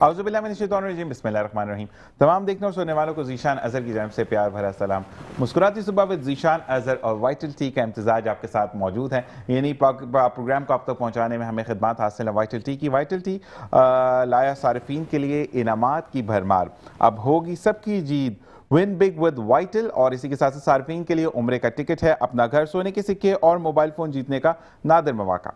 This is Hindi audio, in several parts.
औज़ुबिल्लाहिमिनश्शैतानिर्रजीम बिस्मिल्लाहिर्रहमानिर्रहीम। तमाम देखने और सुनने वालों को ज़ीशान अज़हर की जानिब से प्यार भरा सलाम। मुस्कुराती सुबह विद ज़ीशान अज़हर और वाइटल टी का इम्तिज़ाज आपके साथ मौजूद है। यानी प्रोग्राम को आप तक पहुँचाने में हमें खिदमत हासिल है वाइटल टी की। वाइटल टी लाया सारिफीन के लिए इनामात की भरमार। अब होगी सबकी जीत, विन बिग विद वाइटल। और इसी के साथ साथ सार्फिन के लिए उम्रे का टिकट है, अपना घर, सोने के सिक्के और मोबाइल फ़ोन जीतने का नादिर मौका।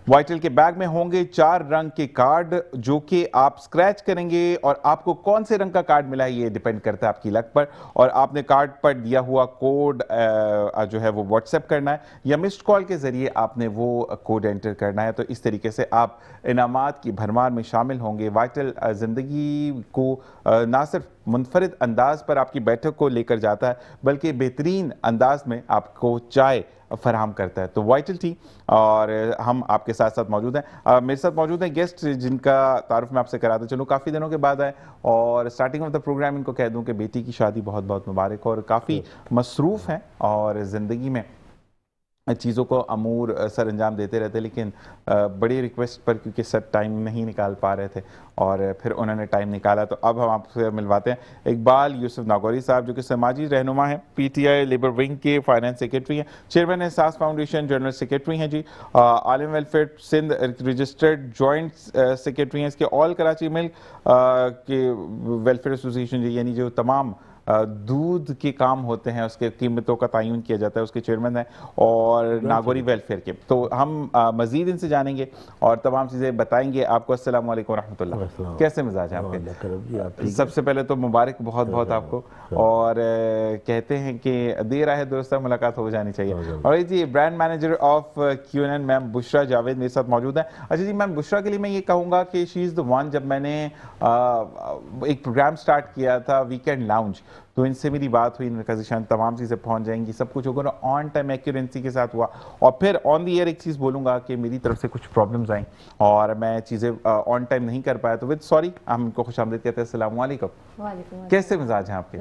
वाइटल के बैग में होंगे 4 रंग के कार्ड जो कि आप स्क्रैच करेंगे और आपको कौन से रंग का कार्ड मिला है ये डिपेंड करता है आपकी लक पर। और आपने कार्ड पर दिया हुआ कोड जो है वो व्हाट्सएप करना है या मिस्ड कॉल के जरिए आपने वो कोड एंटर करना है। तो इस तरीके से आप इनामात की भरमार में शामिल होंगे। वाइटल ज़िंदगी को ना सिर्फ मुनफरिद अंदाज पर आपकी बैठक को लेकर जाता है बल्कि बेहतरीन अंदाज में आपको चाय फराहम करता है। तो वाइटल टी और हम आपके साथ साथ मौजूद हैं। मेरे साथ मौजूद हैं गेस्ट जिनका तारुफ मैं आपसे कराता चलूँ, काफ़ी दिनों के बाद आए और स्टार्टिंग ऑफ द प्रोग्राम इनको कह दूं कि बेटी की शादी बहुत बहुत मुबारक हो और काफ़ी मसरूफ़ हैं और ज़िंदगी में चीज़ों को अमूर सर अंजाम देते रहते, लेकिन बड़ी रिक्वेस्ट पर क्योंकि सर टाइम नहीं निकाल पा रहे थे और फिर उन्होंने टाइम निकाला। तो अब हम आपसे मिलवाते हैं इकबाल यूसुफ नागौरी साहब जो कि समाजी रहनुमा हैं, पीटीआई लेबर विंग के फाइनेंस सेक्रेटरी हैं, chairman Ehsaas foundation general secretary हैं जी, Alim welfare Sindh registered joint secretary हैं, इसके ऑल कराची मिल्क के वेलफेयर एसोसिएशन जी, यानी जो तमाम दूध के काम होते हैं उसके कीमतों का तयन किया जाता है, उसके चेयरमैन हैं, और नागौरी वेलफेयर के। तो हम मज़ीद इनसे जानेंगे और तमाम चीज़ें बताएंगे आपको। अस्सलाम वालेकुम रहमतुल्लाह, कैसे मिजाज हैं आपके? सबसे पहले तो मुबारक बहुत बहुत आपको। और कहते हैं कि देर आए दुरुस्त मुलाकात हो जानी चाहिए। और जी brand manager of QNN ma'am Bushra Javed मेरे साथ मौजूद हैं। अच्छा जी मैम, बुशरा के लिए मैं ये कहूँगा कि शी इज़ द वन। जब मैंने एक प्रोग्राम स्टार्ट किया था वीकेंड लाउंज, तो इनसे मेरी बात हुई, इनका कहा तमाम चीज़ें पहुंच जाएंगी, सब कुछ होगा ना ऑन टाइम एक्यूरेंसी के साथ हुआ। और फिर ऑन द ईयर एक चीज़ बोलूँगा कि मेरी तरफ से कुछ प्रॉब्लम्स आई और मैं चीज़ें ऑन टाइम नहीं कर पाया, तो विद सॉरी हम इनको खुशामदीद कहते हैं। अस्सलाम वालेकुम, कैसे मिजाज हैं आपके?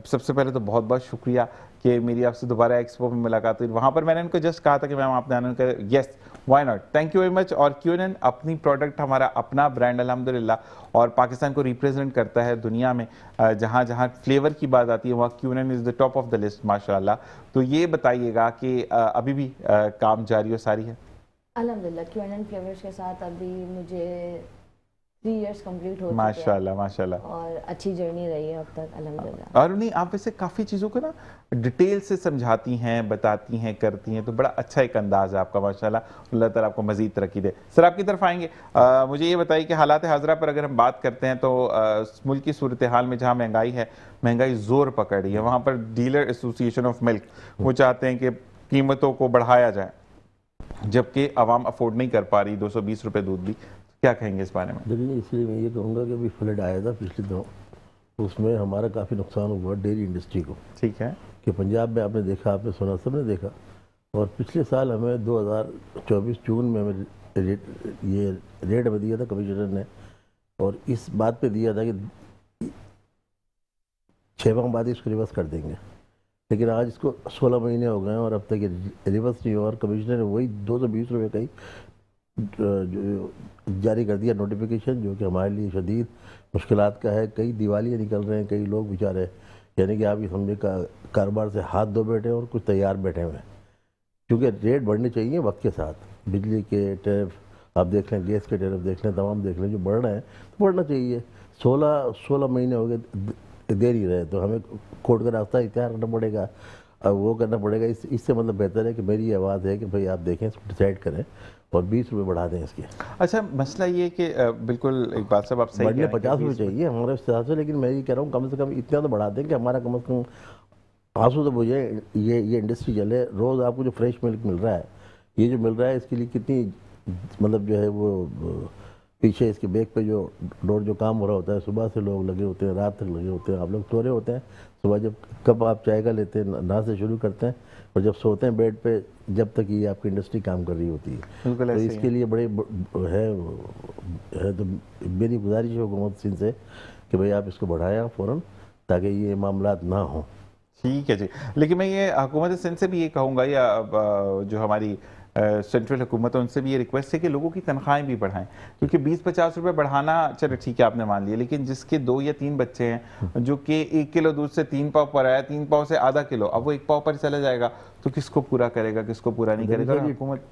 सबसे पहले तो बहुत बहुत शुक्रिया कि मेरी आपसे दोबारा एक्सपो में मुलाकात हुई। वहाँ पर मैंने उनको जस्ट कहा था कि मैम आपने आने का, yes why not, thank you very much. और क्यूएनएन अपनी प्रोडक्ट, हमारा अपना ब्रांड अल्हम्दुलिल्लाह, और पाकिस्तान को रिप्रेजेंट करता है दुनिया में। जहाँ जहाँ फ्लेवर की बात आती है वहाँ QNN is the top of the list माशाल्लाह। तो ये बताइएगा कि अभी भी काम जारी और सारी है? अल्हम्दुलिल्लाह क्यूएनएन फ्लेवर्स के साथ अभी मुझे 3 इयर्स कंप्लीट हो चुके हैं माशाल्लाह माशाल्लाह, और अच्छी जर्नी रही है अब तक अल्हम्दुलिल्लाह। और नहीं, आप वैसे काफ़ी चीज़ों को ना डिटेल से समझाती हैं, बताती हैं, करती हैं, तो बड़ा अच्छा एक अंदाज़ है आपका माशाल्लाह। अल्लाह ताला आपको मज़ीद तरक्की दे। सर आपकी तरफ आएंगे, मुझे ये बताइए कि हालात हाज़रा पर अगर हम बात करते हैं तो मुल्क की सूरत हाल में जहाँ महंगाई है, महंगाई ज़ोर पकड़ रही है, वहाँ पर डीलर एसोसिएशन ऑफ मिल्क वो चाहते हैं कि कीमतों को बढ़ाया जाए जबकि आवाम अफोर्ड नहीं कर पा रही 220 रुपये दूध भी। क्या कहेंगे इस बारे में? देखिए, इसलिए मैं ये कहूँगा कि अभी फ्लड आया था पिछले दिनों, उसमें हमारा काफ़ी नुकसान हुआ डेयरी इंडस्ट्री को। ठीक है कि पंजाब में आपने देखा, आपने सुना, सबने देखा। और पिछले साल हमें 2024 जून में हमें ये रेट हमें दिया था कमिश्नर ने, और इस बात पे दिया था कि 6 माह बाद इसको रिवर्स कर देंगे। लेकिन आज इसको 16 महीने हो गए और अब तक ये रिवर्स नहीं हुआ, और कमिश्नर ने वही 220 रुपये का ही जो जारी कर दिया नोटिफिकेशन, जो कि हमारे लिए शदीद मुश्किलात का है। कई दिवालियाँ निकल रहे हैं, कई लोग बेचारे, यानी कि आप ये समझे कारोबार से हाथ धो बैठे हैं और कुछ तैयार बैठे हुए हैं। क्योंकि रेट बढ़ने चाहिए वक्त के साथ। बिजली के टैरिफ आप देख लें, गैस के टैरिफ देख लें, तमाम देख लें, जो बढ़ रहे हैं तो बढ़ना चाहिए। 16 महीने हो गए दे नहीं रहे, तो हमें कोर्ट का रास्ता इख्तियार करना पड़ेगा, अब वो करना पड़ेगा। इससे मतलब बेहतर है कि मेरी ये आवाज़ है कि भाई आप देखें, इसको डिसाइड करें और 20 रुपये बढ़ा दें इसके। अच्छा, मसला ये कि बिल्कुल एक बात साहब आप सही बढ़ने 50 रुपये चाहिए हमारे हिसाब से, लेकिन मैं ये कह रहा हूँ कम से कम इतना तो बढ़ा दें कि हमारा कम से कम आंसू तो बुझे, ये इंडस्ट्री चले। रोज़ आपको जो फ्रेश मिल्क मिल रहा है, ये जो मिल रहा है, इसके लिए कितनी मतलब जो है वो पीछे इसके बैग पे जो डोर जो काम हो रहा होता है, सुबह से लोग लगे होते हैं, रात तक लगे होते हैं। आप लोग सो रहे होते हैं, सुबह जब कब आप चाय का लेते हैं, ना से शुरू करते हैं, और जब सोते हैं बेड पे, जब तक ये आपकी इंडस्ट्री काम कर रही होती है। तो इसके लिए बड़े है तो मेरी गुजारिश है हुकूमत सिंध से कि भाई आप इसको बढ़ाया फ़ौरन, ताकि ये मामला ना हो। ठीक है जी, लेकिन मैं ये हुकूमत सिंध से भी ये कहूँगा, या जो हमारी सेंट्रल हुकूमत है उनसे भी ये रिक्वेस्ट है कि लोगों की तनख्वाहें भी बढ़ाएं, क्योंकि 20-50 रुपए बढ़ाना चलो ठीक है आपने मान लिया, लेकिन जिसके 2 या 3 बच्चे हैं जो कि 1 किलो दूध से 3 पाव पर आया, 3 पाव से आधा किलो, अब वो 1 पाव पर चला जाएगा तो किसको पूरा करेगा, किसको पूरा नहीं करेगा। हुकूमत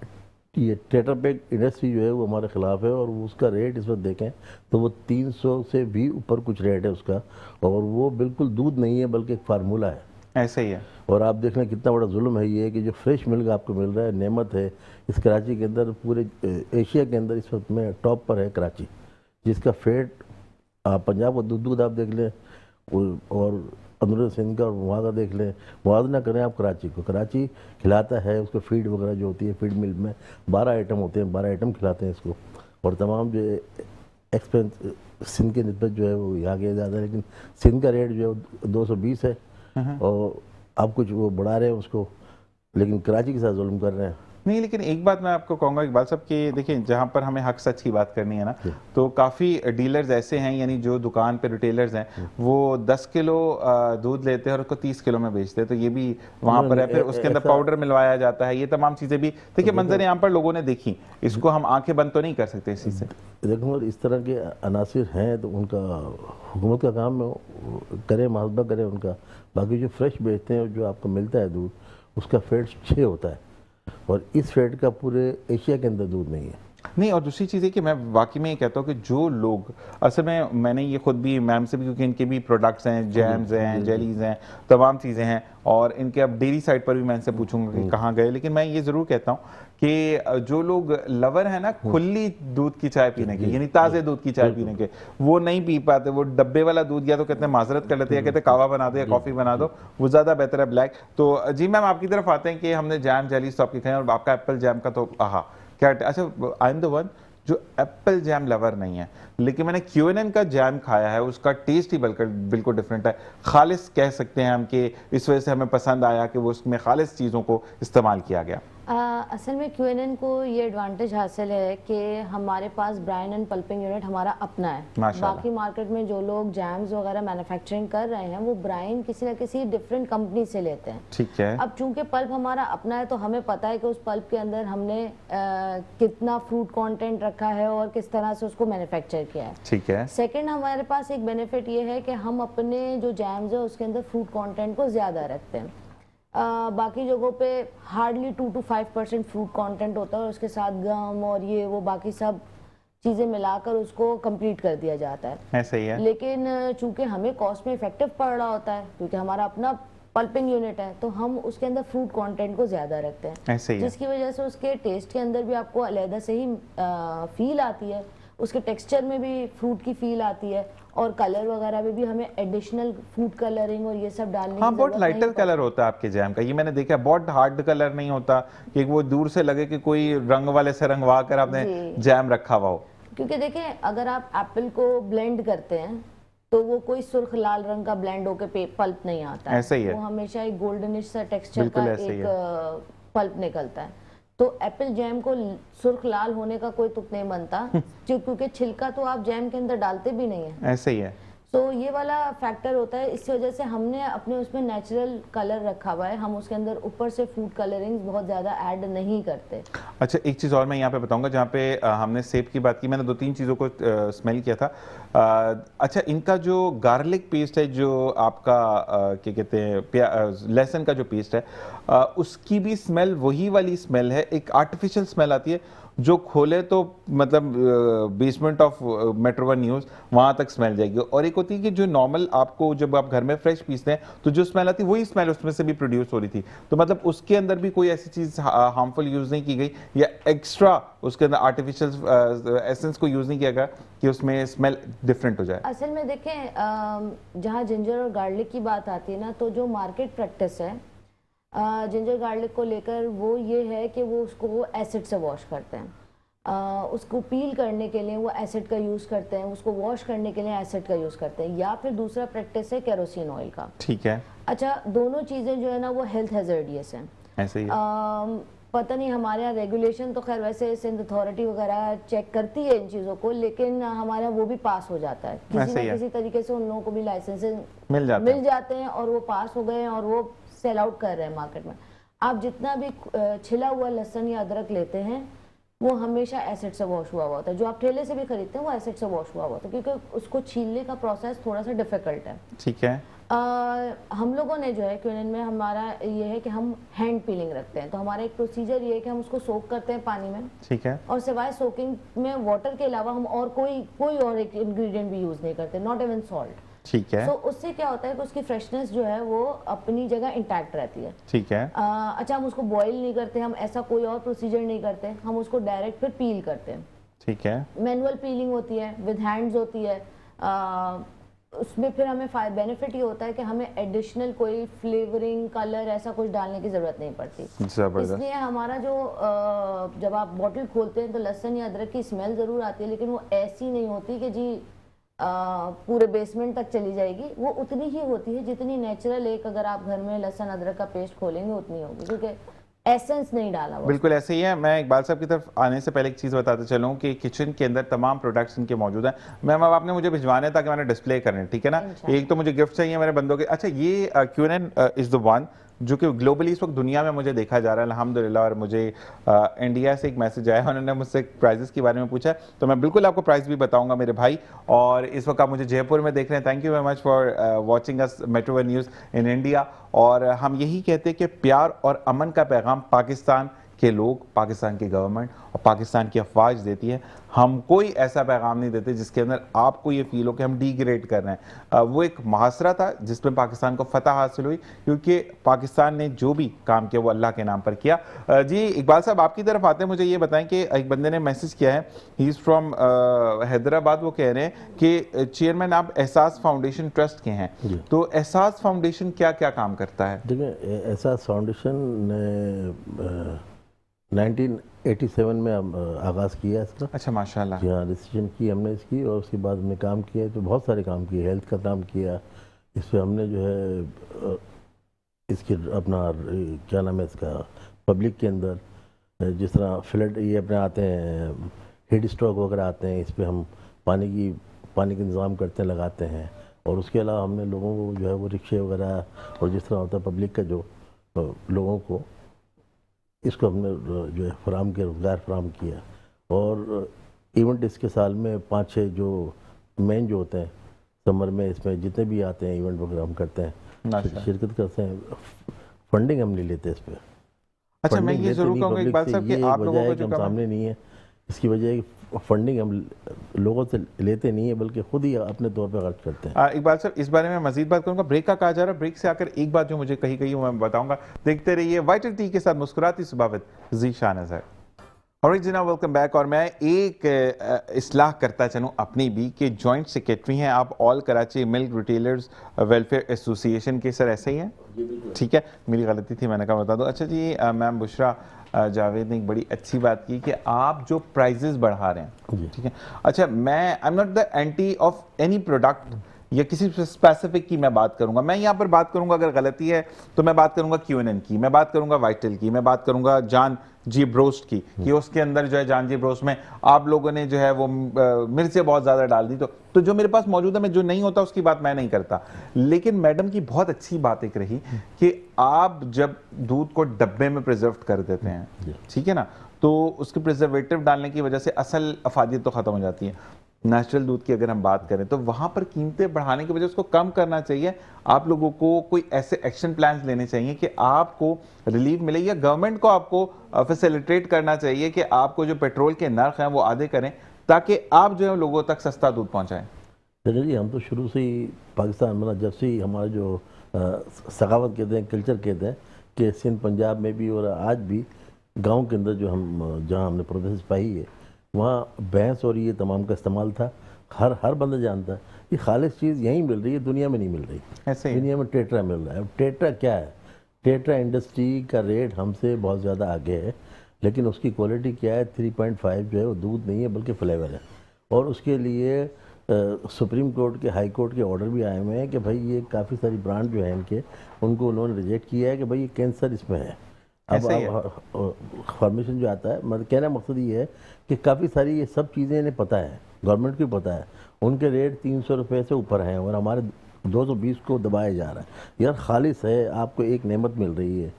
ये टेट्रापैक इंडस्ट्री जो है वो हमारे खिलाफ है, और उसका रेट इस वक्त देखें तो वो 300 से भी ऊपर कुछ रेट है उसका, और वो बिल्कुल दूध नहीं है बल्कि एक फार्मूला है। ऐसे ही है। और आप देख लें कितना बड़ा जुल्म है ये कि जो फ्रेश मिल्क आपको मिल रहा है, नेमत है इस कराची के अंदर, पूरे एशिया के अंदर इस वक्त में टॉप पर है कराची, जिसका फेट आप पंजाब का दूध आप देख लें और अंदर सिंध का और वहाँ का देख लें, मुआवजा करें आप कराची को। कराची खिलाता है उसको फीड वगैरह जो होती है, फीड मिल में 12 आइटम होते हैं, 12 आइटम खिलाते हैं इसको, और तमाम जो एक्सपेंस सिंध के निस्बत जो है वो यहाँ के ज़्यादा है, लेकिन सिंध का रेट जो है 220 है, और आप कुछ वो बढ़ा रहे हैं उसको, लेकिन कराची के साथ जुल्म कर रहे हैं। नहीं, लेकिन एक बात मैं आपको कहूँगा इकबाल साहब कि देखिए जहाँ पर हमें हक सच की बात करनी है ना, तो काफ़ी डीलर्स ऐसे हैं, यानी जो दुकान पे रिटेलर्स हैं वो 10 किलो दूध लेते हैं और उसको 30 किलो में बेचते हैं, तो ये भी वहाँ पर है। फिर उसके अंदर पाउडर मिलवाया जाता है, ये तमाम चीज़ें भी देखिए मंजर यहाँ पर लोगों ने देखी, इसको हम आंखें बंद तो नहीं कर सकते इसी से। देखो इस तरह के अनासिर हैं तो उनका हुकूमत का काम करें, मुहासबा करें उनका। बाकी जो फ्रेश बेचते हैं, जो आपको मिलता है दूध, उसका फैट 6 होता है, और इस फैट का पूरे एशिया के अंदर दूध नहीं है। नहीं, और दूसरी चीज़ है कि मैं वाकई में ये कहता हूँ कि जो लोग असल में, मैंने ये खुद भी मैम से भी, क्योंकि इनके भी प्रोडक्ट्स हैं, जैम्स हैं, जेलीज हैं, तमाम चीज़ें हैं, और इनके अब डेयरी साइड पर भी मैं इनसे पूछूंगा कि कहाँ गए, लेकिन मैं ये ज़रूर कहता हूँ कि जो लोग लवर है ना खुली दूध की चाय पीने के, यानी ताज़े दूध की चाय पीने के, वो नहीं पी पाते, वो डब्बे वाला दूध या तो कहते हैं माजरत कर लेते हैं, या कहते हैं कावा बना दो या कॉफ़ी बना दो, वो ज़्यादा बेहतर है ब्लैक। तो जी मैम आपकी तरफ आते हैं कि हमने जैम जेलीज तो आपकी खाएं, और आपका एप्पल जैम का तो आहा क्या। अच्छा, आई एम द वन जो एप्पल जैम लवर नहीं है, लेकिन मैंने क्यूएनएन का जैम खाया है, उसका टेस्ट ही बिल्कुल डिफरेंट है, खालिस कह सकते हैं हम कि इस वजह से हमें पसंद आया कि वो उसमें खालिस चीज़ों को इस्तेमाल किया गया। असल में क्यूएनएन को ये एडवांटेज हासिल है कि हमारे पास ब्राइन एंड पल्पिंग यूनिट हमारा अपना है। बाकी मार्केट में जो लोग जैम्स वगैरह मैन्युफैक्चरिंग कर रहे हैं वो ब्राइन किसी न किसी डिफरेंट कंपनी से लेते हैं। ठीक है। अब चूंकि पल्प हमारा अपना है तो हमें पता है कि उस पल्प के अंदर हमने कितना फ्रूट कंटेंट रखा है और किस तरह से उसको मैन्युफैक्चर किया है। ठीक है। सेकेंड, हमारे पास एक बेनिफिट ये है कि हम अपने जो जैम्स है उसके अंदर फ्रूट कॉन्टेंट को ज़्यादा रखते हैं। बाकी जगहों पे हार्डली 2 to 5% फ्रूट कंटेंट होता है, और उसके साथ गम और ये वो बाकी सब चीज़ें मिलाकर उसको कंप्लीट कर दिया जाता है। ऐसा ही है। लेकिन चूंकि हमें कॉस्ट में इफेक्टिव पड़ रहा होता है क्योंकि हमारा अपना पल्पिंग यूनिट है, तो हम उसके अंदर फ्रूट कंटेंट को ज़्यादा रखते हैं। ऐसे ही है। जिसकी वजह से उसके टेस्ट के अंदर भी आपको अलहदा से ही फील आती है, उसके टेक्सचर में भी फ्रूट की फील आती है, और कलर वगैरह में भी हमें एडिशनल फूड कलरिंग और ये सब डालने हाँ, बहुत लाइटर कलर होता है आपके जैम का, ये मैंने देखा है, बहुत हार्ड कलर नहीं होता कि वो दूर से लगे कि कोई रंग वाले से रंगवा कर आपने जैम रखा हुआ हो। क्योंकि देखें अगर आप एप्पल को ब्लेंड करते हैं तो वो कोई सुर्ख लाल रंग का ब्लेंड होकर पल्प नहीं आता है, ऐसा ही है। वो हमेशा एक गोल्डनिश सा टेक्सचर का एक पल्प निकलता है। तो एप्पल जैम को सुर्ख लाल होने का कोई तुक नहीं बनता क्योंकि छिलका तो आप जैम के अंदर डालते भी नहीं है। ऐसे ही है। तो ये वाला फैक्टर होता है, इस वजह से हमने अपने उसमें नेचुरल कलर रखा हुआ है, हम उसके अंदर ऊपर से फूड कलरिंग बहुत ज़्यादा ऐड नहीं करते। अच्छा, एक चीज़ और मैं यहाँ पे बताऊंगा, जहाँ पे हमने सेब की बात की, मैंने 2-3 चीज़ों को स्मेल किया था। अच्छा, इनका जो गार्लिक पेस्ट है, जो आपका क्या कहते हैं लहसुन का जो पेस्ट है, उसकी भी स्मेल वही वाली स्मेल है, एक आर्टिफिशियल स्मेल आती है जो खोले तो मतलब basement of metro one news वहाँ तक स्मेल जाएगी। और एक होती है कि जो नॉर्मल आपको जब आप घर में फ्रेश पीसते हैं तो जो स्मेल आती है वही स्मेल उसमें से भी प्रोड्यूस हो रही थी, तो मतलब उसके अंदर भी कोई ऐसी चीज़ हार्मफुल यूज़ नहीं की गई या एक्स्ट्रा उसके अंदर आर्टिफिशियल एसेंस को यूज़ नहीं किया गया कि उसमें स्मेल डिफरेंट हो जाए। असल में देखें जहाँ जिंजर और गार्लिक की बात आती है ना, तो जो मार्केट प्रैक्टिस है जिंजर गार्लिक को लेकर वो ये है कि वो उसको एसिड से वॉश करते हैं, उसको पील करने के लिए वो एसिड का यूज़ करते हैं, उसको वॉश करने के लिए एसिड का यूज़ करते हैं, या फिर दूसरा प्रैक्टिस है केरोसिन ऑयल का। ठीक है। अच्छा, दोनों चीज़ें जो है ना वो हेल्थ हैजर्डियस हैं। ऐसे ही पता नहीं हमारे यहाँ रेगुलेशन तो खैर वैसे सिंध अथॉरिटी वगैरह चेक करती है इन चीज़ों को, लेकिन हमारे यहाँ वो भी पास हो जाता है किसी न किसी तरीके से, उन लोगों को भी लाइसेंसेस मिल जाते हैं और वो पास हो गए हैं और वो सेल आउट कर रहे हैं मार्केट में। आप जितना भी छिला हुआ लहसुन या अदरक लेते हैं वो हमेशा एसिड से वॉश हुआ होता है। जो आप ठेले से भी खरीदते हैं वो एसिड से वॉश हुआ होता है, क्योंकि उसको छीलने का प्रोसेस थोड़ा सा डिफिकल्ट है। ठीक है। हम लोगों ने जो है क्यूनन में हमारा ये है कि हम हैंड पीलिंग रखते हैं, तो हमारा एक प्रोसीजर ये है कि हम उसको सोक करते हैं पानी में। ठीक है। और सिवाय सोकिंग में वाटर के अलावा हम और कोई और एक इंग्रेडिएंट भी यूज नहीं करते, नॉट इवन सॉल्ट। ठीक है। सो उससे क्या होता है कि उसकी फ्रेशनेस जो है वो अपनी जगह इंटैक्ट रहती है। ठीक है। अच्छा, हम उसको बॉईल नहीं करते, हम ऐसा कोई और प्रोसीजर नहीं करते, हम उसको डायरेक्ट फिर पील करते हैं। ठीक है। मैनुअल पीलिंग होती है, विद हैंड्स होती है। उसमें फिर हमें बेनिफिट ये होता है कि हमें एडिशनल कोई फ्लेवरिंग कलर ऐसा कुछ डालने की ज़रूरत नहीं पड़ती। जबरदस्त। इसलिए हमारा जो जब आप बॉटल खोलते हैं तो लहसुन या अदरक की स्मेल ज़रूर आती है, लेकिन वो ऐसी नहीं होती कि जी पूरे बेसमेंट तक चली जाएगी। वो उतनी ही होती है जितनी नेचुरल एक अगर आप घर में लहसुन अदरक का पेस्ट खोलेंगे उतनी होगी, क्योंकि एसेंस नहीं डाला हुआ। बिल्कुल ऐसे ही है। मैं इकबाल साहब की तरफ आने से पहले एक चीज़ बताते चलूँ कि किचन के अंदर तमाम प्रोडक्ट्स इनके मौजूद हैं। मैम अब आपने मुझे भिजवाने ताकि मैंने डिस्प्ले करने, ठीक है ना। एक तो मुझे गिफ्ट चाहिए मेरे बंदों के। अच्छा, ये क्यूएनएन इज द वन जो कि ग्लोबली इस वक्त दुनिया में मुझे देखा जा रहा है अल्हम्दुलिल्लाह। और मुझे इंडिया से एक मैसेज आया, उन्होंने मुझसे प्राइजेस के बारे में पूछा, तो मैं बिल्कुल आपको प्राइस भी बताऊंगा मेरे भाई। और इस वक्त आप मुझे जयपुर में देख रहे हैं। Thank you very much for watching us metro one news in India. और हम यही कहते हैं कि प्यार और अमन का पैगाम पाकिस्तान के लोग, पाकिस्तान की गवर्नमेंट और पाकिस्तान की अफवाज देती है। हम कोई ऐसा पैगाम नहीं देते जिसके अंदर आपको ये फील हो कि हम डिग्रेड कर रहे हैं। वो एक मुहासरा था जिसमें पाकिस्तान को फतह हासिल हुई, क्योंकि पाकिस्तान ने जो भी काम किया वो अल्लाह के नाम पर किया। जी इकबाल साहब आपकी तरफ आते हैं, मुझे ये बताएं कि एक बंदे ने मैसेज किया है, ही इज़ फ्रॉम हैदराबाद। वो कह रहे हैं कि चेयरमैन आप एहसास फाउंडेशन ट्रस्ट के हैं, तो एहसास फाउंडेशन क्या क्या काम करता है? देखिए, एहसास फाउंडेशन 1987 में आगाज़ किया इसका। अच्छा, माशाल्लाह। जी हाँ, रजिस्ट्रेशन की हमने इसकी, और उसके बाद हमने काम किया तो बहुत सारे काम किए। हेल्थ का काम किया, इस पर हमने जो है इसके अपना क्या नाम है इसका, पब्लिक के अंदर जिस तरह फ्लड ये अपने आते हैं, हीट स्ट्रोक वगैरह आते हैं, इस पर हम पानी का इंतज़ाम करते हैं, लगाते हैं। और उसके अलावा हमने लोगों को जो है वो रिक्शे वगैरह, और जिस तरह होता है पब्लिक का जो लोगों को, इसको हमने जो है फराम किया, रोज़गार फराम किया। और इवेंट इसके साल में 5-6 जो मेन जो होते हैं समर में, इसमें जितने भी आते हैं इवेंट वगैरह हम करते हैं, शिरकत करते हैं। फंडिंग हम नहीं लेते इस पर। अच्छा, मैं ये जरूर कहूँगा इकबाल साहब कि आप लोगों को जो सामने नहीं है, इसकी वजह है कि फंडिंग हम लोगों से लेते नहीं है, बल्कि खुद ही अपने तौर पर खर्च करते हैं। इकबाल साहब इस बारे में मजीद बात करूंगा, ब्रेक का कहा जा रहा है। ब्रेक से आकर एक बात जो मुझे कही मैं बताऊंगा। देखते रहिए वाइटल टी के साथ मुस्कुराती सुबह with Zeeshan Azhar. Original welcome back. और मैं एक इस्लाह करता चलूँ अपनी भी कि जॉइंट सेक्रेटरी हैं आप all Karachi milk retailers welfare association के। सर ऐसे ही हैं? ठीक है, मेरी गलती थी, मैंने कहा बता दो। अच्छा जी, मैम बुशरा जावेद ने एक बड़ी अच्छी बात की कि आप जो प्राइजेस बढ़ा रहे हैं, ठीक है। अच्छा, मैं I am not the anti of any product या किसी स्पेसिफिक की मैं बात करूंगा। मैं यहाँ पर बात करूंगा, अगर गलती है तो मैं बात करूंगा क्यूएनएन की, मैं बात करूंगा वाइटल की, मैं बात करूंगा जान जी ब्रोस्ट की, कि उसके अंदर जो है जान जी ब्रोस्ट में आप लोगों ने जो है वो मिर्चें बहुत ज़्यादा डाल दी। तो जो मेरे पास मौजूद है, मैं जो नहीं होता उसकी बात मैं नहीं करता। लेकिन मैडम की बहुत अच्छी बात एक रही कि आप जब दूध को डब्बे में प्रिजर्व कर देते हैं, ठीक है ना, तो उसके प्रिजर्वेटिव डालने की वजह से असल अफादियत तो ख़त्म हो जाती है। नेचुरल दूध की अगर हम बात करें तो वहाँ पर कीमतें बढ़ाने की वजह उसको कम करना चाहिए। आप लोगों को कोई ऐसे एक्शन प्लान्स लेने चाहिए कि आपको रिलीफ मिले, या गवर्नमेंट को आपको फैसिलिटेट करना चाहिए कि आपको जो पेट्रोल के नर्ख हैं वो आधे करें, ताकि आप जो है लोगों तक सस्ता दूध पहुँचाएँ। देखिए जी, हम तो शुरू से ही पाकिस्तान, मतलब जब से ही हमारा जो सखावत कहते हैं, कल्चर कहते हैं, कि सिंध पंजाब में भी और आज भी गाँव के अंदर जो हम जहाँ हमने प्रोसेस पाई है, वहाँ भैंस और ये तमाम का इस्तेमाल था। हर बंदा जानता है ये खालिश चीज़ यहीं मिल रही है, दुनिया में नहीं मिल रही। ऐसे दुनिया में टेट्रा मिल रहा है। अब टेट्रा क्या है? टेट्रा इंडस्ट्री का रेट हमसे बहुत ज़्यादा आगे है, लेकिन उसकी क्वालिटी क्या है? 3.5 जो है वो दूध नहीं है बल्कि फ्लेवर है। और उसके लिए सुप्रीम कोर्ट के, हाई कोर्ट के ऑर्डर भी आए हुए हैं कि भाई ये काफ़ी सारी ब्रांड जो है इनके, उनको उन्होंने रिजेक्ट किया है कि भाई ये कैंसर इसमें है। अब फॉर्मेशन जो आता है, मतलब कहना मकसद ये है कि काफ़ी सारी ये सब चीज़ें इन्हें पता है, गवर्नमेंट को पता है। उनके रेट 300 रुपये से ऊपर हैं और हमारे 220 को दबाया जा रहा है। यार खालिश है, आपको एक नेमत मिल रही है,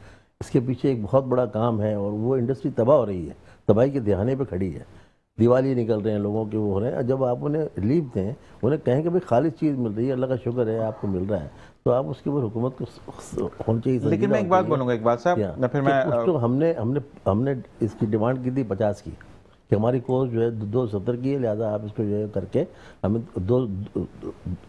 इसके पीछे एक बहुत बड़ा काम है और वो इंडस्ट्री तबाह हो रही है, तबाही के दहाने पे खड़ी है। दिवाली निकल रहे हैं लोगों के, वो हो रहे हैं। जब आप उन्हें रिलीफ दें, उन्हें कहें कि भाई खालिश चीज़ मिल रही है, अल्लाह का शुक्र है आपको मिल रहा है, तो आप उसके ऊपर हुकूमत को होनी चाहिए। लेकिन मैं एक बात बोलूँगा इकबाल साहब, ना फिर मैं उसको हमने इसकी डिमांड की थी 50 की, कि हमारी कोर्स जो है 270 की है, लिहाजा आप इसको जो है करके हमें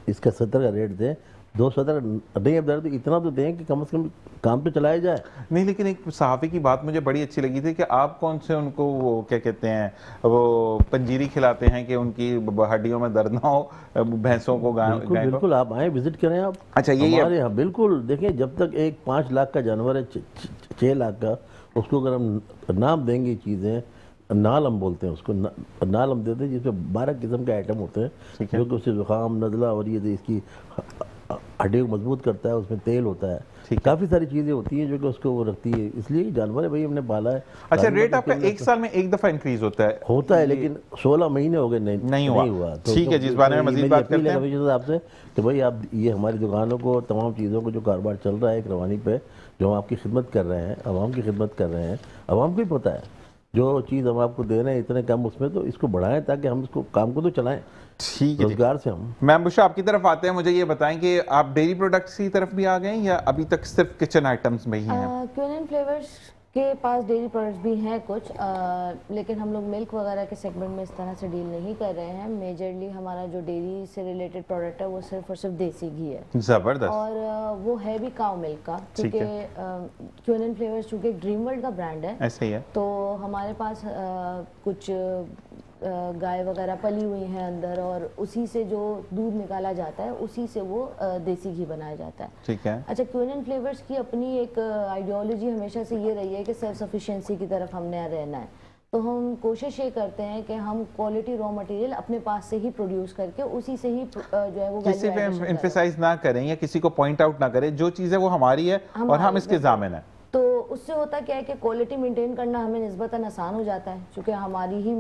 इसका 70 का रेट दें। 270 नहीं, अब तो इतना तो दें कि कम से कम काम तो चलाया जाए। नहीं, लेकिन एक सहाफ़ी की बात मुझे बड़ी अच्छी लगी थी कि आप कौन से उनको वो क्या कहते हैं, वो पंजीरी खिलाते हैं कि उनकी हड्डियों में दर्द ना हो, भैंसों को, गाय को। बिल्कुल आप आए, विजिट करें आप। अच्छा, यही हमारे यहाँ बिल्कुल देखिए, जब तक एक 5 लाख का जानवर है, 6 लाख का, उसको अगर हम नाम देंगे चीज़ें, नाल हम बोलते हैं उसको, नाल हम देते हैं, जिसमें 12 किस्म के आइटम होते हैं, जो कि उससे जुकाम, नज़ला और ये इसकी हड्डियों को मजबूत करता है, उसमें तेल होता है, काफ़ी सारी चीज़ें होती हैं जो कि उसको वो रखती है। इसलिए जानवर है भाई, हमने पाला है। अच्छा, रेट आपका एक साल में एक दफ़ा इंक्रीज होता है? लेकिन 16 महीने हो गए नहीं हुआ। ठीक है, जिस बारे में मजीद बात करते हैं आपसे, तो भाई आप ये हमारी दुकानों को, तमाम चीज़ों को, जो कारोबार चल रहा है एक रवानी पे, जो हम आपकी खिदमत कर रहे हैं, आवाम की खिदमत कर रहे हैं, आवाम को ही पता है जो चीज़ हम आपको दे रहे हैं इतने कम उसमें, तो इसको बढ़ाएं ताकि हम इसको काम को तो चलाएं। ठीक है, रोजगार से हम। मैम बुशरा आपकी तरफ आते हैं, मुझे ये बताएं कि आप डेयरी प्रोडक्ट्स की तरफ भी आ गए या अभी तक सिर्फ किचन आइटम्स में ही हैं? क्वीन फ्लेवर्स के पास डेयरी प्रोडक्ट्स भी हैं कुछ, लेकिन हम लोग मिल्क वगैरह के सेगमेंट में इस तरह से डील नहीं कर रहे हैं। मेजरली हमारा जो डेयरी से रिलेटेड प्रोडक्ट है वो सिर्फ और सिर्फ देसी घी है। ज़बरदस्त। और वो है भी काउ मिल्क का, क्योंकि क्वीन फ्लेवर्स चूँकि ड्रीम वर्ल्ड का ब्रांड है, ऐसे ही है, तो हमारे पास कुछ गाय वगैरह पली हुई हैं अंदर, और उसी से जो दूध निकाला जाता है उसी से वो देसी घी बनाया जाता है। ठीक है। अच्छा, क्वीन फ्लेवर्स की अपनी एक आइडियोलॉजी हमेशा से ये रही है कि सेल्फ सफिशिएंसी की तरफ हमने रहना है, तो हम कोशिश ये करते हैं कि हम क्वालिटी रॉ मटेरियल अपने पास से ही प्रोड्यूस करके उसी से ही जो है वो किसी पे एम्फेसाइज ना करें या किसी को पॉइंट आउट ना करें, जो चीज़ है वो हमारी है और हम इसके ज़ामिन है। तो उससे होता क्या है कि क्वालिटी मेंटेन करना हमें निस्बतन आसान हो जाता है, क्योंकि हमारी ही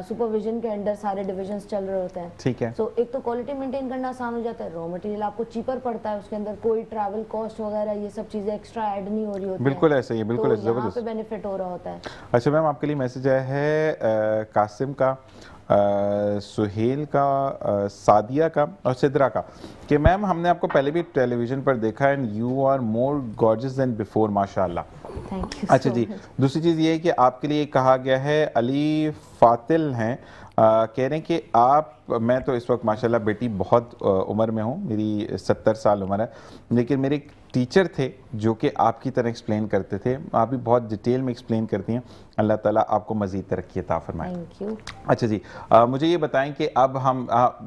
सुपरविजन के अंडर सारे डिविजन्स चल रहे होते हैं। ठीक है। सो एक तो क्वालिटी मेंटेन करना आसान हो जाता है, रॉ मटेरियल आपको चीपर पड़ता है, उसके अंदर कोई ट्रैवल कॉस्ट वगैरह ये सब चीज़ें एक्स्ट्रा ऐड नहीं हो रही होती। बिल्कुल ऐसे ही, बिल्कुल तो यहाँ पे बेनिफिट हो रहा होता है। अच्छा मैम, आपके लिए मैसेज आया है कासिम का, सुहेल का, सादिया का और सिद्रा का, कि मैम हमने आपको पहले भी टेलीविज़न पर देखा and you are more gorgeous than before, माशाल्लाह। Thank you. अच्छा जी, दूसरी चीज़ ये है कि आपके लिए कहा गया है, अली फातिल हैं, कह रहे हैं कि आप, मैं तो इस वक्त माशाल्लाह बेटी बहुत उम्र में हूँ, मेरी 70 साल उम्र है, लेकिन मेरे टीचर थे जो कि आपकी तरह एक्सप्लेन करते थे, आप भी बहुत डिटेल में एक्सप्लेन करती हैं। अल्लाह ताला आपको मज़ीद तरक्की अता फरमाए। Thank you. अच्छा जी, मुझे ये बताएं कि अब हम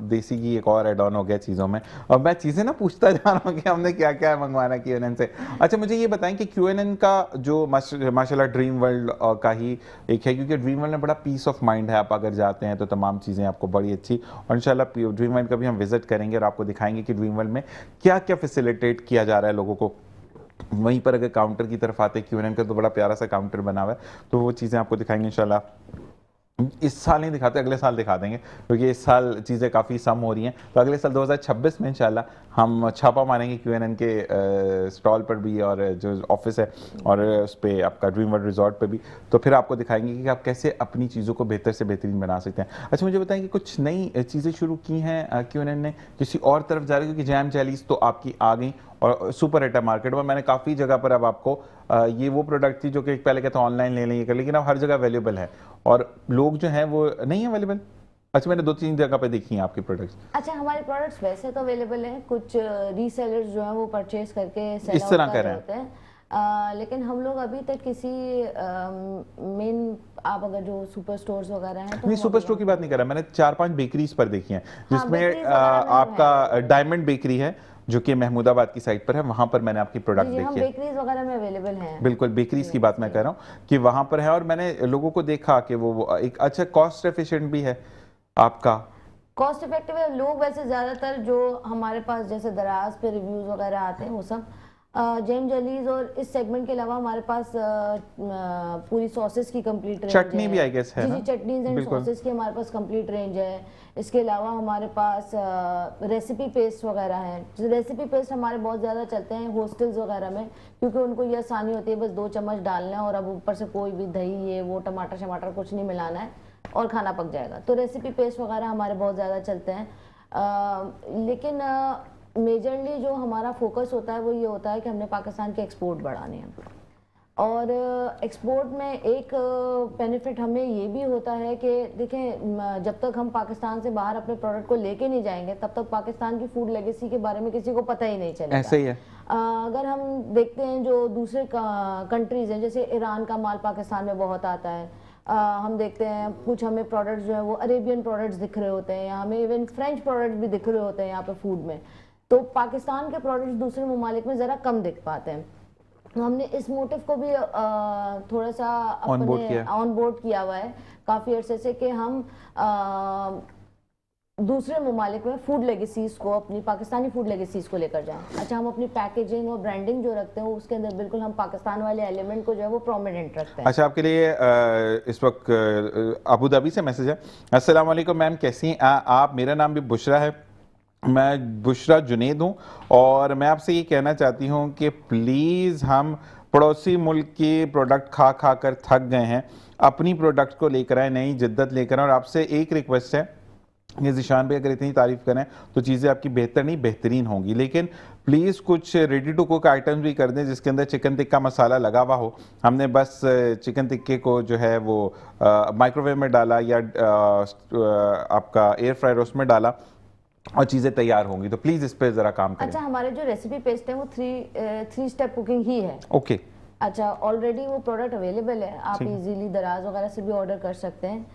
देसी घी एक और एड ऑन हो गया चीज़ों में, और मैं चीज़ें ना पूछता जा रहा हूँ कि हमने क्या क्या मंगवाना QNN से। अच्छा, मुझे ये बताएं कि QNN का जो माशाल्लाह ड्रीम वर्ल्ड का ही एक है, क्योंकि ड्रीम वर्ल्ड में बड़ा पीस ऑफ माइंड है, आप अगर जाते हैं तो तमाम चीज़ें आपको बड़ी अच्छी, और इंशाल्लाह ड्रीम वर्ल्ड का भी हम विजिट करेंगे और आपको दिखाएंगे कि ड्रीम वर्ल्ड में क्या क्या फैसिलिटेट किया जा रहा है लोगों को। वहीं पर अगर काउंटर की तरफ आते हैं, QNN का तो बड़ा प्यारा सा काउंटर बना हुआ है, तो वो चीज़ें आपको दिखाएंगे इंशाल्लाह। इस साल नहीं दिखाते, अगले साल दिखा देंगे, क्योंकि इस साल चीज़ें काफ़ी सम हो रही हैं, तो अगले साल 2026 में इंशाल्लाह हम छापा मारेंगे QNN के स्टॉल पर भी, और जो ऑफिस है और उस पर आपका ड्रीम वर्ल्ड रिजॉर्ट पे भी, तो फिर आपको दिखाएंगे कि आप कैसे अपनी चीज़ों को बेहतर से बेहतरीन बना सकते हैं। अच्छा, मुझे बताएं कि कुछ नई चीज़ें शुरू की हैं QNN ने, किसी और तरफ जा रही है, क्योंकि जैम जैलीज तो आपकी आ गई और सुपर हिट है मार्केट में। मैंने काफ़ी जगह पर अब आपको ये वो प्रोडक्ट थी जो कि पहले कहता ऑनलाइन ले लेंगे, लेकिन अब हर जगह अवेलेबल है और लोग जो हैं वो नहीं अवेलेबल। अच्छा, मैंने 2-3 जगह पे देखी हैं आपके प्रोडक्ट्स। अच्छा, हमारे प्रोडक्ट्स वैसे तो अवेलेबल हैं, कुछ रीसेलर्स जो हैं वो परचेज करके सेल इस तरह आउट कर कर रहे रहे होते हैं, लेकिन हम लोग अभी तक किसी मेन, आप अगर जो सुपर स्टोर्स वगैरह हैं तो नहीं, सुपर स्टोर की बात नहीं कर रहा, मैंने 4-5 बेकरीज पर देखी हैं, जिसमें बेकरीज वगैरह में आपका डायमंड बेकरी है जो कि महमूदाबाद की साइड पर है, वहां पर मैंने आपकी प्रोडक्ट जी, हम देखी है। बेकरीज वगैरह में अवेलेबल हैं। बिल्कुल, बेकरीज की बात मैं कर रहा हूँ कि वहां पर है, और मैंने लोगों को देखा कि वो एक अच्छा कॉस्ट एफिशिएंट भी है आपका, कॉस्ट इफेक्टिव है। लोग वैसे ज़्यादातर जो हमारे पास जैसे दराज पे रिव्यूज़ वगैरह आते हैं वो सब जैम जेलीज और इस सेगमेंट के अलावा हमारे पास पूरी सॉसेस की कंप्लीट रेंज चटनी भी आई गेस है जी ना? जी, चटनीज एंड बिल्कुल। सॉसेस की हमारे पास कंप्लीट रेंज है। इसके अलावा हमारे पास रेसिपी पेस्ट वगैरह हैं। रेसिपी पेस्ट हमारे बहुत ज़्यादा चलते हैं हॉस्टल्स वगैरह में, क्योंकि उनको ये आसानी होती है, बस 2 चम्मच डालना है और अब ऊपर से कोई भी दही ये वो टमाटर शमाटर कुछ नहीं मिलाना है और खाना पक जाएगा। तो रेसिपी पेस्ट वगैरह हमारे बहुत ज़्यादा चलते हैं। लेकिन मेजरली जो हमारा फोकस होता है वो ये होता है कि हमने पाकिस्तान के एक्सपोर्ट बढ़ाने हैं। और एक्सपोर्ट में एक बेनिफिट हमें ये भी होता है कि देखें, जब तक हम पाकिस्तान से बाहर अपने प्रोडक्ट को लेके नहीं जाएंगे तब तक पाकिस्तान की फूड लेगेसी के बारे में किसी को पता ही नहीं चलेगा। ऐसे ही है। अगर हम देखते हैं जो दूसरे कंट्रीज हैं, जैसे ईरान का माल पाकिस्तान में बहुत आता है, हम देखते हैं कुछ हमें प्रोडक्ट्स जो है वो अरेबियन प्रोडक्ट्स दिख रहे होते हैं, हमें इवन फ्रेंच प्रोडक्ट्स भी दिख रहे होते हैं यहाँ पे फूड में। तो पाकिस्तान के प्रोडक्ट्स दूसरे ममालिक में ज़रा कम दिख पाते हैं। तो हमने इस मोटिव को भी थोड़ा सा ऑन बोर्ड किया हुआ है काफ़ी अरसे से कि हम दूसरे ममालिक में फूड लेगेसीज को, अपनी पाकिस्तानी फूड लेगेसीज को लेकर जाएं। अच्छा, हम अपनी पैकेजिंग और ब्रांडिंग जो रखते हैं उसके अंदर बिल्कुल हम पाकिस्तान वाले एलिमेंट को जो है वो प्रोमिनेंट रखते हैं। अच्छा, आपके लिए इस वक्त अबू धाबी से मैसेज है। अस्सलाम वालेकुम मैम, कैसी हैं आप? मेरा नाम भी बुशरा है, मैं बुशरा जुनेद हूँ और मैं आपसे ये कहना चाहती हूँ कि प्लीज़ हम पड़ोसी मुल्क के प्रोडक्ट खा खा कर थक गए हैं, अपनी प्रोडक्ट को लेकर आए, नई जिद्दत लेकर आए। और आपसे एक रिक्वेस्ट है कि ज़ीशान भाई अगर इतनी तारीफ़ करें तो चीज़ें आपकी बेहतर नहीं बेहतरीन होंगी, लेकिन प्लीज़ कुछ रेडी टू कुक आइटम्स भी कर दें जिसके अंदर चिकन टिक्का मसाला लगा हुआ हो। हमने बस चिकन टिक्के को जो है वो माइक्रोवेव में डाला या आपका एयर फ्रायर उसमें डाला और चीज़ें तैयार होंगी। तो प्लीज़ इस पर ज़रा काम करें। अच्छा, हमारे जो रेसिपी पेस्ट है वो थ्री स्टेप कुकिंग ही है। ओके। अच्छा, ऑलरेडी वो प्रोडक्ट अवेलेबल है, आप इजीली दराज वगैरह से भी ऑर्डर कर सकते हैं।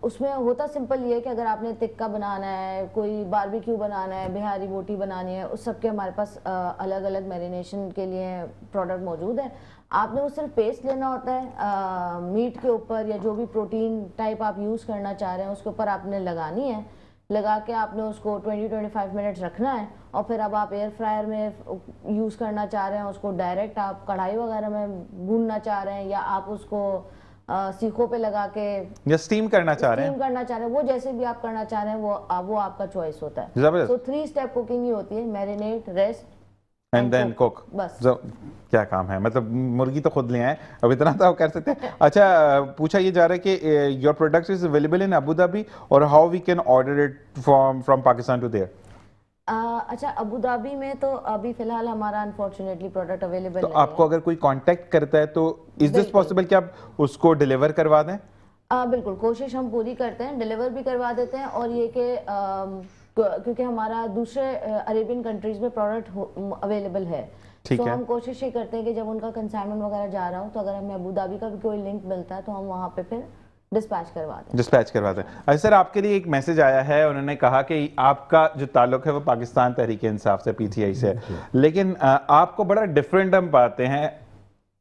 उसमें होता सिंपल ये है कि अगर आपने टिक्का बनाना है, कोई बारबेक्यू बनाना है, बिहारी बोटी बनानी है, उस सब के हमारे पास अलग अलग मैरिनेशन के लिए प्रोडक्ट मौजूद है। आपने वो सिर्फ पेस्ट लेना होता है मीट के ऊपर या जो भी प्रोटीन टाइप आप यूज़ करना चाह रहे हैं उसके ऊपर आपने लगानी है। लगा के आपने उसको 20-25 मिनट्स रखना है और फिर अब आप एयर फ्रायर में यूज़ करना चाह रहे हैं उसको, डायरेक्ट आप कढ़ाई वगैरह में भूनना चाह रहे हैं, या आप उसको सीखों पे लगा के या स्टीम करना चाह रहे हैं, वो जैसे भी आप करना चाह रहे हैं वो आपका चॉइस होता है। जबरदस्त। तो 3 स्टेप कुकिंग ही होती है, marinate, rest and then cook. बस। क्या काम है, मतलब मुर्गी तो खुद ले आए, अब इतना तो आप कर सकते हैं। अच्छा, पूछा ये जा रहा है कि your product is available in Abu Dhabi और how we can order it from Pakistan to there? अच्छा, अबू धाबी में तो अभी फिलहाल हमारा अनफॉर्चुनेटली प्रोडक्ट अवेलेबल तो नहीं है। आपको अगर कोई कांटेक्ट करता है तो इज दिस पॉसिबल कि आप उसको डिलीवर करवा दें? बिल्कुल, कोशिश हम पूरी करते हैं, डिलीवर भी करवा देते हैं। और ये कि क्योंकि हमारा दूसरे अरेबियन कंट्रीज में प्रोडक्ट अवेलेबल है, तो हम कोशिश ये करते हैं कि जब उनका कंसाइनमेंट वगैरह जा रहा हो तो अगर हमें अबू धाबी का भी कोई लिंक मिलता है तो हम वहाँ पे फिर डिस्पैच करवा दें। अच्छा सर, आपके लिए एक मैसेज आया है, उन्होंने कहा कि आपका जो ताल्लुक है वो पाकिस्तान तहरीक इंसाफ से, पीटीआई से, लेकिन आपको बड़ा डिफरेंट हम पाते हैं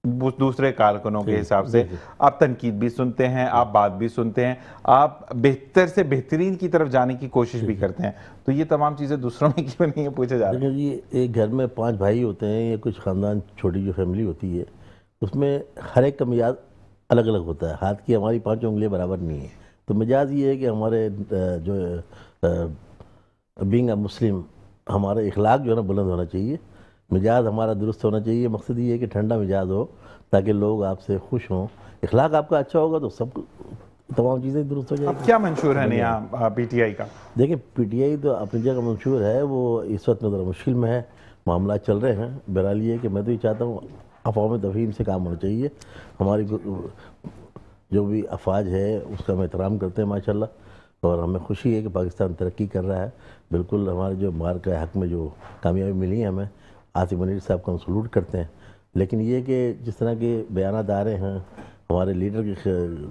दूसरे कारकुनों के हिसाब से। आप तनकीद भी सुनते हैं, आप बात भी सुनते हैं, आप बेहतर से बेहतरीन की तरफ जाने की कोशिश भी करते हैं। तो ये तमाम चीज़ें दूसरों में क्यों नहीं है, पूछा जा रहा है? जी, एक घर में 5 भाई होते हैं या कुछ ख़ानदान, छोटी जो फैमिली होती है, उसमें हर एक का मिजाज अलग अलग होता है। हाथ की हमारी 5 उंगलियां बराबर नहीं है। तो मिजाज ये है कि हमारे जो बीइंग अ मुस्लिम, हमारा इखलाक जो है ना बुलंद होना चाहिए, मिजाज हमारा दुरुस्त होना चाहिए। मकसद ये है कि ठंडा मिजाज हो ताकि लोग आपसे खुश हों। इखलाक आपका अच्छा होगा तो सब तमाम चीज़ें दुरुस्त हो जाएगी। अब क्या मंशूर है नया पीटीआई का? देखिए, पीटीआई तो अपनी जगह मंशूर है, वो इस वक्त नज़र मुश्किल में है, मामला चल रहे हैं। बहरहाल ये है कि मैं तो ये चाहता हूँ अफ़वाह तफ़हीम से काम होना चाहिए। हमारी जो भी अफवाज है उसका हम एहतराम करते हैं माशाल्लाह, और हमें खुशी है कि पाकिस्तान तरक्की कर रहा है। बिल्कुल हमारे जो मार के हक़ में जो कामयाबी मिली है, हमें आसिफ मनीर साहब को हम सलूट करते हैं। लेकिन ये कि जिस तरह के बयानात आ रहे हैं हमारे लीडर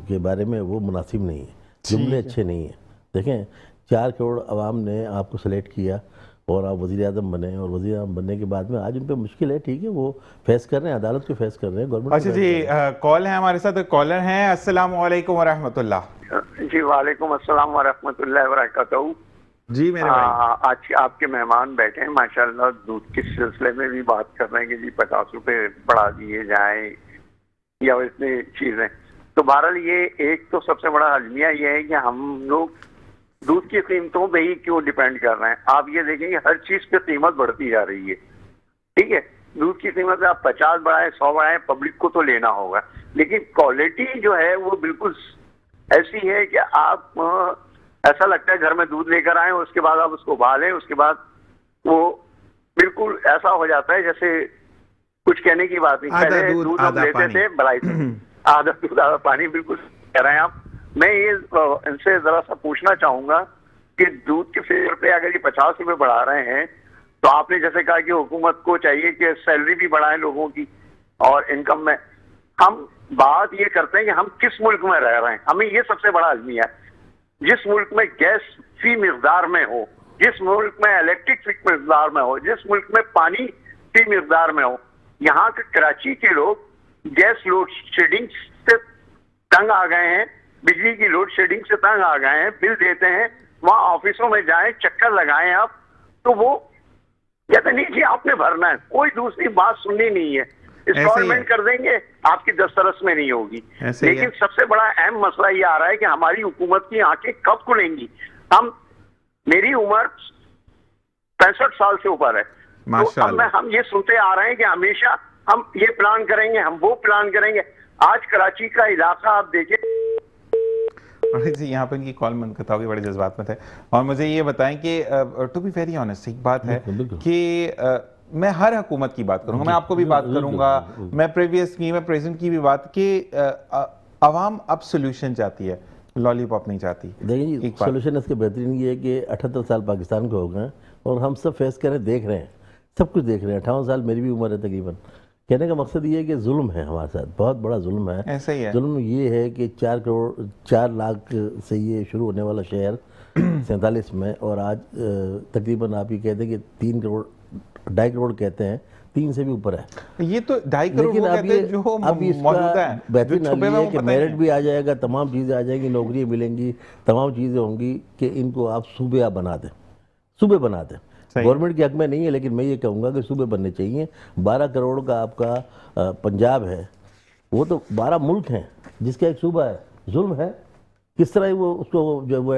के बारे में, वो मुनासिब नहीं है, जुमले अच्छे नहीं हैं। देखें, 4 करोड़ आवाम ने आपको सेलेक्ट किया और आप वज़ीर आज़म बने, और वज़ीर आज़म बनने के बाद में आज उन पर मुश्किल है, ठीक है, वो फेस कर रहे हैं, अदालत को फेस कर रहे हैं, गवर्नमेंट। अच्छा जी, कॉल है हमारे साथ, कॉलर हैं। अस्सलाम वालेकुम व रहमतुल्लाह। जी वालेकुम अस्सलाम व रहमतुल्लाहि व बरकातहू। जी मेरे भाई। आज आपके मेहमान बैठे हैं माशाल्लाह, दूध के सिलसिले में भी बात कर रहे हैं कि जी 50 रुपए बढ़ा दिए जाएं या इतनी चीजें। तो बहरहाल ये एक तो सबसे बड़ा अलमिया ये है कि हम लोग दूध की कीमतों पे ही क्यों डिपेंड कर रहे हैं। आप ये देखेंगे हर चीज पे कीमत बढ़ती जा रही है, ठीक है। दूध की कीमत आप 50 बढ़ाएं 100 बढ़ाएं, पब्लिक को तो लेना होगा, लेकिन क्वालिटी जो है वो बिल्कुल ऐसी है कि आप ऐसा लगता है घर में दूध लेकर आए, उसके बाद आप उसको उबालें, उसके बाद वो बिल्कुल ऐसा हो जाता है जैसे कुछ कहने की बात नहीं। पहले दूध हम लेते थे बलाई से, आधा दूध आधा पानी, बिल्कुल कह रहे हैं आप। मैं ये इनसे जरा सा पूछना चाहूंगा कि दूध के फेयर पे अगर ये 50 रुपए बढ़ा रहे हैं, तो आपने जैसे कहा कि हुकूमत को चाहिए कि सैलरी भी बढ़ाएं लोगों की और इनकम में। हम बात ये करते हैं कि हम किस मुल्क में रह रहे हैं, हमें ये सबसे बड़ा अलमिया है। जिस मुल्क में गैस फी मिकदार में हो, जिस मुल्क में इलेक्ट्रिक फी मिकदार में हो, जिस मुल्क में पानी फी मिकदार में हो, यहाँ के कराची के लोग गैस लोड शेडिंग से तंग आ गए हैं, बिजली की लोड शेडिंग से तंग आ गए हैं, बिल देते हैं, वहां ऑफिसों में जाएं, चक्कर लगाएं आप, तो वो कहते नहीं कि आपने भरना है, कोई दूसरी बात सुननी नहीं है, इंस्टॉलमेंट कर देंगे, आपकी दस्तरस में नहीं होगी। लेकिन सबसे बड़ा अहम मसला ये आ रहा है कि हमारी हुकूमत की आंखें कब खुलेंगी। मेरी उम्र 65 साल से ऊपर है, तो अब हम ये सुनते आ रहे हैं कि हमेशा हम ये प्लान करेंगे, हम वो प्लान करेंगे। आज कराची का इलाका आप देखिए। जी यहाँ पर इनकी कॉल मन करता होगी, बड़े जज्बात में थे। और मुझे ये बताएं कि टू बी वेरी ऑनेस्ट, एक बात है कि मैं हर हुकूमत की बात करूंगा, मैं आपको भी बात करूंगा, मैं प्रीवियस की, मैं प्रेजेंट की भी बात कि अवाम अब सोल्यूशन चाहती है, लॉलीपॉप नहीं चाहती। देखिए जी, सोल्यूशन इसके बेहतरीन ये है कि 78 साल पाकिस्तान को हो गए और हम सब फेस कर रहे हैं, देख रहे हैं, सब कुछ देख रहे हैं। 58 साल मेरी भी उम्र है तकरीबन। कहने का मकसद ये है कि जुल्म है हमारे साथ, बहुत बड़ा जुल्म है। ऐसा ही है। जुल्म ये है कि 4 लाख से ये शुरू होने वाला शहर 47 में, और आज तकरीबन आप ये कहते हैं कि 3 करोड़ 2.5 करोड़ कहते हैं, 3 से भी ऊपर है। ये तो 2.5 करोड़ लेकिन अब ये मौजूदा है, बेहतरीन ये है कि मेरिट भी आ जाएगा, तमाम चीज़ें आ जाएंगी, नौकरियाँ मिलेंगी, तमाम चीज़ें होंगी कि इनको आप सूबे आप बना दें, सूबे बना दें। गवर्नमेंट के हक में नहीं है, लेकिन मैं ये कहूँगा कि सूबे बनने चाहिए। 12 करोड़ का आपका पंजाब है, वो तो 12 मुल्क हैं जिसका एक सूबा है। जुल्म है, किस तरह वो उसको जो वो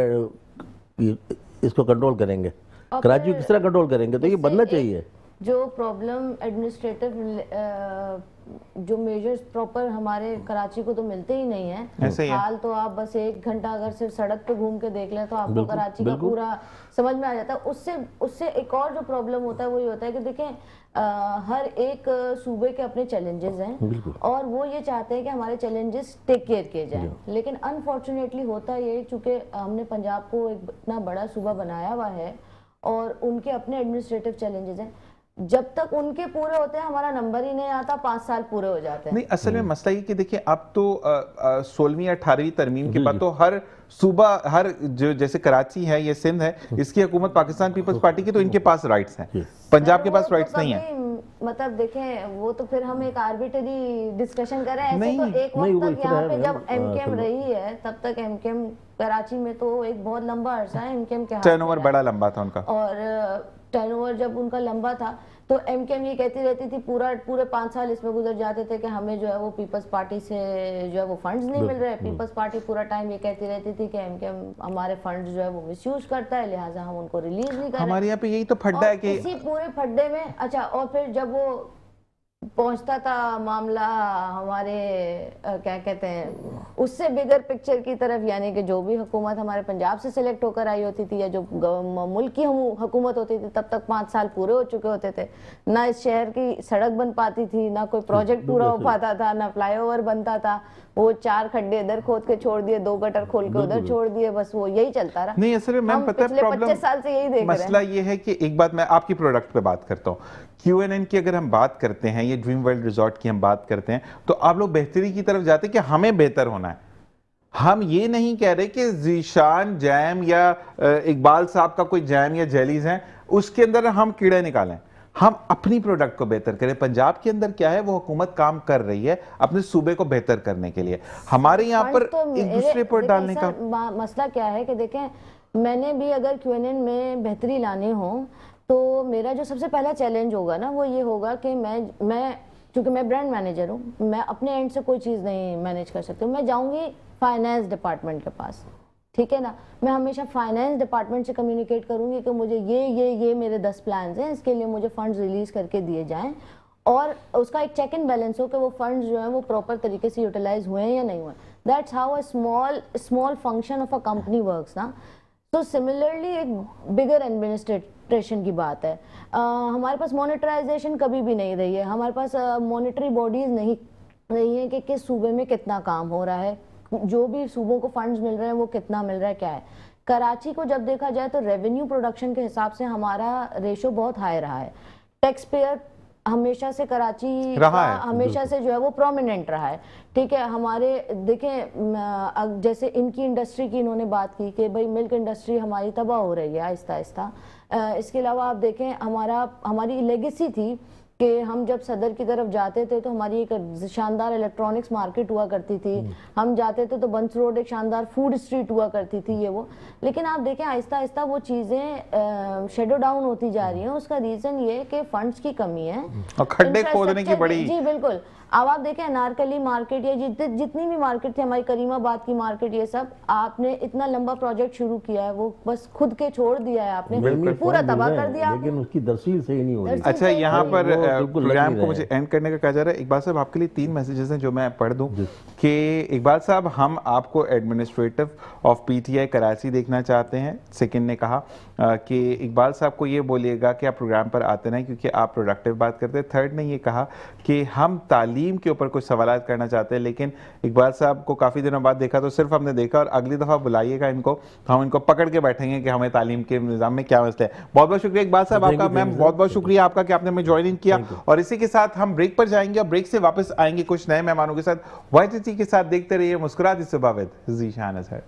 इसको कंट्रोल करेंगे, कराची को किस तरह कंट्रोल करेंगे, तो ये बनना चाहिए। जो प्रॉब्लम एडमिनिस्ट्रेटिव जो मेजर्स प्रॉपर हमारे कराची को तो मिलते ही नहीं है। हाल तो आप बस 1 घंटा अगर सिर्फ सड़क पे घूम के देख लें तो आपको कराची का पूरा समझ में आ जाता है। उससे एक और जो प्रॉब्लम होता है वो ये होता है कि देखें, हर एक सूबे के अपने चैलेंजेस हैं और वो ये चाहते हैं कि हमारे चैलेंजेस टेक केयर किए जाएं, लेकिन अनफॉर्चुनेटली होता ये, चूंकि हमने पंजाब को एक इतना बड़ा सूबा बनाया हुआ है और उनके अपने एडमिनिस्ट्रेटिव चैलेंजेस हैं, जब तक उनके पूरे होते हैं हमारा नंबर ही नहीं आता, 5 साल पूरे हो जाते हैं। नहीं, असल में मसला ये कि देखिए, अब तो 16वीं 18वीं तरमीम के बाद तो हर सूबा, हर जो जैसे कराची है, ये सिंध है, इसकी हुकूमत पाकिस्तान पीपल्स पार्टी की, तो इनके पास राइट्स हैं, पंजाब के पास राइट्स नहीं है। मतलब देखें, वो तो फिर हम एक आर्बिट्ररी डिस्कशन कर रहे हैं। ऐसे तो एक वक्त तक यहाँ पे जब एमकेएम रही है, तब तक एमकेएम कराची में तो एक बहुत लंबा अरसा है एमकेएम के हाथ में, टर्नओवर बड़ा लंबा था उनका, और टर्नओवर जब उनका लंबा था तो एमकेएम ये कहती रहती थी, पूरे 5 साल इसमें गुजर जाते थे कि हमें जो है वो पीपल्स पार्टी से जो है वो फंड्स नहीं मिल रहे। पीपल्स पार्टी पूरा टाइम ये कहती रहती थी कि एमकेएम हमारे फंड्स जो है वो मिसयूज करता है, लिहाजा हम उनको रिलीज नहीं कर रहे। हमारे यहाँ पे यही तो फड्डा है कि इसी पूरे फड्डे में, अच्छा, और फिर जब वो पहुंचता था मामला हमारे क्या कहते हैं उससे बिगर पिक्चर की तरफ, यानी कि जो भी हुकूमत हमारे पंजाब से सिलेक्ट होकर आई होती थी या जो मुल्क की हुकूमत होती थी, तब तक 5 साल पूरे हो चुके होते थे, ना इस शहर की सड़क बन पाती थी, ना कोई प्रोजेक्ट पूरा हो पाता था, ना फ्लाईओवर बनता था। वो 4 खड्डे इधर खोद के छोड़ दिए, 2 गटर खोल के उधर छोड़ दिए, बस वो यही चलता रहा। नहीं, असल में मैम पता है प्रॉब्लम 25 साल से यही देख रहे हैं। मसला ये है कि एक बात मैं आपकी प्रोडक्ट पे बात करता हूँ, QNN की अगर हम बात करते हैं, ये ड्रीम वर्ल्ड रिजॉर्ट की हम बात करते हैं, तो आप लोग बेहतरी की तरफ जाते हैं कि हमें बेहतर होना है। हम ये नहीं कह रहे कि जीशान जैम या इकबाल साहब का कोई जैम या जेलीज हैं उसके अंदर हम कीड़े निकालें, हम अपनी प्रोडक्ट को बेहतर करें। पंजाब के अंदर क्या है, वो हुकूमत काम कर रही है अपने सूबे को बेहतर करने के लिए, हमारे यहाँ पर एक दूसरे पर डालने का मसला क्या है कि देखें, मैंने भी अगर क्यूएनएन में बेहतरी लाने हो तो मेरा जो सबसे पहला चैलेंज होगा ना वो ये होगा कि मैं क्योंकि मैं ब्रांड मैनेजर हूँ, मैं अपने एंड से कोई चीज़ नहीं मैनेज कर सकती हूँ। मैं जाऊँगी फाइनेंस डिपार्टमेंट के पास, ठीक है ना। मैं हमेशा फाइनेंस डिपार्टमेंट से कम्युनिकेट करूँगी कि मुझे ये मेरे 10 प्लान्स हैं, इसके लिए मुझे फंड्स रिलीज़ करके दिए जाएँ और उसका एक चेक एंड बैलेंस हो कि वो फंड्स जो हैं वो प्रॉपर तरीके से यूटिलाइज हुए हैं या नहीं हुए। That's how a small function of a company works ना। तो सिमिलरली एक बिगर एडमिनिस्ट्रेशन की बात है। हमारे पास मॉनिटराइजेशन कभी भी नहीं रही है, हमारे पास मॉनिटरी बॉडीज नहीं रही है कि किस सूबे में कितना काम हो रहा है, जो भी सूबों को फंड्स मिल रहे हैं वो कितना मिल रहा है, क्या है। कराची को जब देखा जाए तो रेवेन्यू प्रोडक्शन के हिसाब से हमारा रेशो बहुत हाई रहा है। टैक्स पेयर हमेशा से कराची रहा है, हमेशा से जो है वो प्रोमिनेंट रहा है, ठीक है। हमारे देखें जैसे इनकी इंडस्ट्री की इन्होंने बात की कि भाई मिल्क इंडस्ट्री हमारी तबाह हो रही है आहिस्ता आहिस्ता। इसके अलावा आप देखें हमारी लेगेसी थी कि हम जब सदर की तरफ जाते थे तो हमारी एक शानदार इलेक्ट्रॉनिक्स मार्केट हुआ करती थी, हम जाते थे तो बंस रोड एक शानदार फूड स्ट्रीट हुआ करती थी ये वो। लेकिन आप देखें आहिस्ता आहिस्ता वो चीज़ें शेडो डाउन होती जा रही हैं। उसका रीज़न ये कि फंड्स की कमी है और खड्डे खोदने की बड़ी। जी बिल्कुल। अब आप देखें अनारकली मार्केट या जितनी भी मार्केट थी, हमारी करीमाबाद की मार्केट, ये सब आपने इतना लंबा प्रोजेक्ट शुरू किया है वो बस खुद के छोड़ दिया है आपने, पूरा तबाह कर दिया। लेकिन उसकी दरसील सही नहीं हो रही। अच्छा, यहाँ पर बिल्कुल लग प्रोग्राम नहीं को रहा मुझे एंड करने का कहा जा रहा है। इकबाल साहब आपके लिए 3 मैसेजेस हैं जो मैं पढ़ दूं कि इकबाल साहब हम आपको एडमिनिस्ट्रेटिव ऑफ पीटीआई कराची देखना चाहते हैं। सेकंड ने कहा कि इकबाल साहब को ये बोलिएगा कि आप प्रोग्राम पर आते रहें क्योंकि आप प्रोडक्टिव बात करते हैं। थर्ड ने ये कहा कि हम तालीम के ऊपर कुछ सवाल करना चाहते हैं, लेकिन इकबाल साहब को काफ़ी दिनों बाद देखा तो सिर्फ हमने देखा, और अगली दफ़ा बुलाइएगा इनको तो हम इनको पकड़ के बैठेंगे कि हमें तालीम के निज़ाम में क्या मसला है। बहुत बहुत शुक्रिया इकबाल साहब आपका। मैम बहुत बहुत शुक्रिया आपका कि आपने हमें ज्वाइन इन किया। और इसी के साथ हम ब्रेक पर जाएंगे और ब्रेक से वापस आएंगे कुछ नए मेहमानों के साथ। YTT के साथ देखते रहिए मुस्कुराती सुबह विद ज़ीशान अज़हर।